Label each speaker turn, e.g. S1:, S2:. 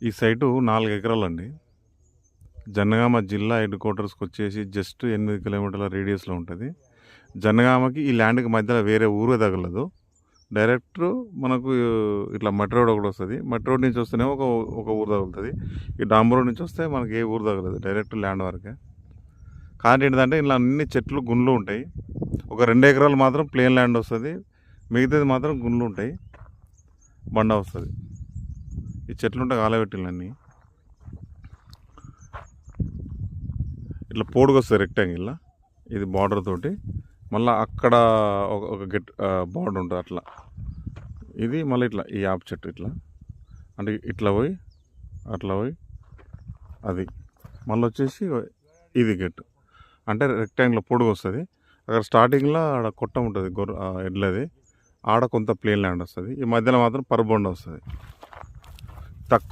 S1: ఈ సైటు 4 ఎకరాలండి. జనగామ జిల్లా హెడ్ క్వార్టర్స్కి వచ్చేసి జస్ట్ 8 కిలోమీటర్ల రేడియస్లో ఉంటుంది. జనగామకి ఈ ల్యాండ్కి మధ్యలో వేరే ఊరు తగలదు. డైరెక్ట్ మనకు ఇట్లా మట్టి రోడ్ ఒకటి వస్తుంది. మట్టి రోడ్ నుంచి వస్తేనే ఒక ఊరు తగులుతుంది. ఈ డాంబర్ రోడ్ నుంచి వస్తే మనకి ఏ ఊరు తగలదు, డైరెక్ట్ ల్యాండ్ వరకే. కానీ ఏంటంటే ఇలా అన్ని చెట్లు గుండ్లు ఉంటాయి. ఒక 2 ఎకరాలు మాత్రం ప్లేన్ ల్యాండ్ వస్తుంది, మిగతాది మాత్రం గుండ్లు ఉంటాయి, బండ వస్తుంది. ఈ చెట్లు ఉంటే కాలబెట్టిలన్నీ ఇట్లా పోడుకు వస్తుంది రెక్టాంగిల్. ఇది బార్డర్ తోటి మళ్ళీ అక్కడ ఒక గెట్ బార్డర్ ఉంటుంది అట్లా. ఇది మళ్ళీ ఇట్లా ఈ యాప్ చెట్టు ఇట్లా అంటే ఇట్లా పోయి అట్లా పోయి అది మళ్ళీ వచ్చేసి ఇది గెట్ అంటే రెక్టాంగిల్ పొడుగు వస్తుంది. అక్కడ స్టార్టింగ్లో ఆడ కొట్ట ఉంటుంది ఎడ్లది, ఆడ కొంత ప్లేన్ ల్యాండ్ వస్తుంది. ఈ మధ్యలో మాత్రం పర్బొండ వస్తుంది. తక్కువ